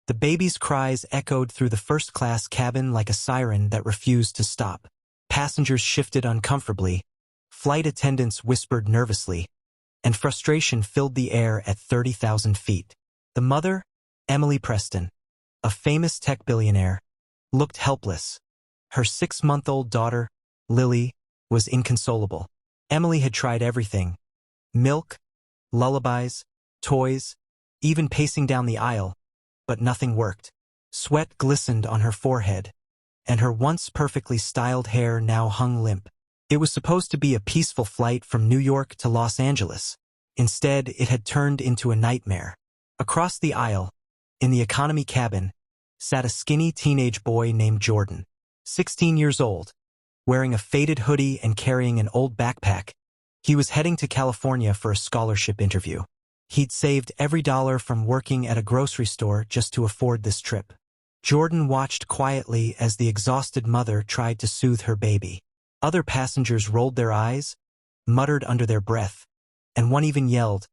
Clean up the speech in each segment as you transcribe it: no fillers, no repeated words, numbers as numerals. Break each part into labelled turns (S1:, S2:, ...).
S1: The baby's cries echoed through the first-class cabin like a siren that refused to stop. Passengers shifted uncomfortably, flight attendants whispered nervously, and frustration filled the air at 30,000 feet. The mother, Emily Preston, a famous tech billionaire, looked helpless. Her 6-month-old daughter, Lily, was inconsolable. Emily had tried everything: milk, lullabies, toys, even pacing down the aisle, but nothing worked. Sweat glistened on her forehead, and her once perfectly styled hair now hung limp. It was supposed to be a peaceful flight from New York to Los Angeles. Instead, it had turned into a nightmare. Across the aisle, in the economy cabin, sat a skinny teenage boy named Jordan, 16 years old, wearing a faded hoodie and carrying an old backpack. He was heading to California for a scholarship interview. He'd saved every dollar from working at a grocery store just to afford this trip. Jordan watched quietly as the exhausted mother tried to soothe her baby. Other passengers rolled their eyes, muttered under their breath, and one even yelled,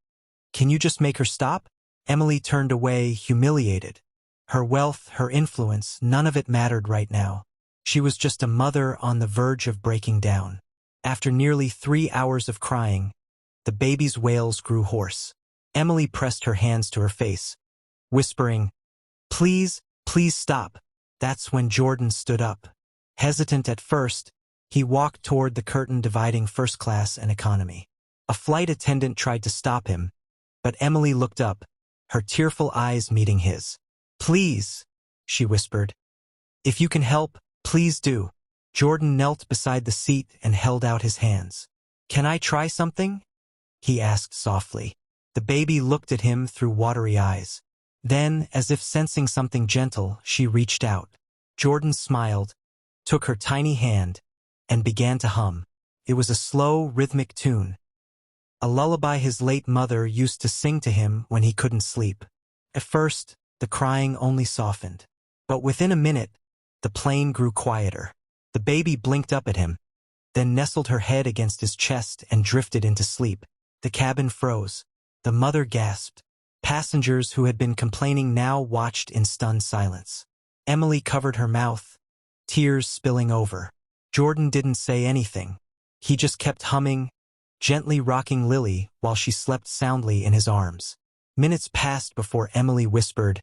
S1: "Can you just make her stop?" Emily turned away, humiliated. Her wealth, her influence, none of it mattered right now. She was just a mother on the verge of breaking down. After nearly 3 hours of crying, the baby's wails grew hoarse. Emily pressed her hands to her face, whispering, "Please, please stop." That's when Jordan stood up. Hesitant at first, he walked toward the curtain dividing first class and economy. A flight attendant tried to stop him, but Emily looked up, her tearful eyes meeting his. "Please," she whispered. "If you can help, please do." Jordan knelt beside the seat and held out his hands. "Can I try something?" he asked softly. The baby looked at him through watery eyes. Then, as if sensing something gentle, she reached out. Jordan smiled, took her tiny hand, and began to hum. It was a slow, rhythmic tune, a lullaby his late mother used to sing to him when he couldn't sleep. At first, the crying only softened. But within a minute, the plane grew quieter. The baby blinked up at him, then nestled her head against his chest and drifted into sleep. The cabin froze. The mother gasped. Passengers who had been complaining now watched in stunned silence. Emily covered her mouth, tears spilling over. Jordan didn't say anything. He just kept humming, gently rocking Lily while she slept soundly in his arms. Minutes passed before Emily whispered,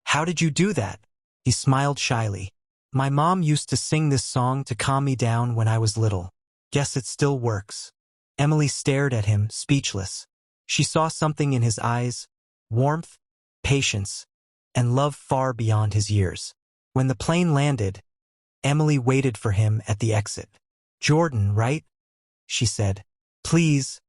S1: "How did you do that?" He smiled shyly. "My mom used to sing this song to calm me down when I was little. Guess it still works." Emily stared at him, speechless. She saw something in his eyes, warmth, patience, and love far beyond his years. When the plane landed, Emily waited for him at the exit. "Jordan, right?" she said. "Please,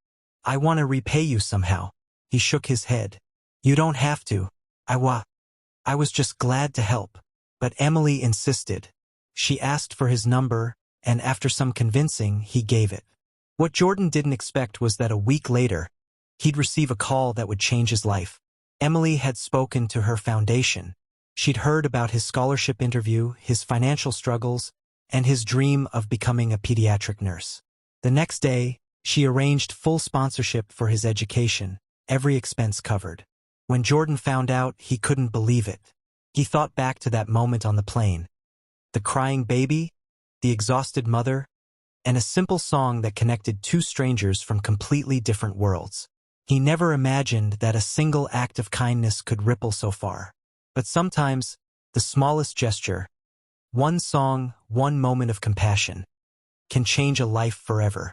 S1: I want to repay you somehow." He shook his head. "You don't have to. I was just glad to help." But Emily insisted. She asked for his number, and after some convincing, he gave it. What Jordan didn't expect was that a week later, he'd receive a call that would change his life. Emily had spoken to her foundation. She'd heard about his scholarship interview, his financial struggles, and his dream of becoming a pediatric nurse. The next day, she arranged full sponsorship for his education, every expense covered. When Jordan found out, he couldn't believe it. He thought back to that moment on the plane. The crying baby, the exhausted mother, and a simple song that connected two strangers from completely different worlds. He never imagined that a single act of kindness could ripple so far. But sometimes, the smallest gesture, one song, one moment of compassion, can change a life forever.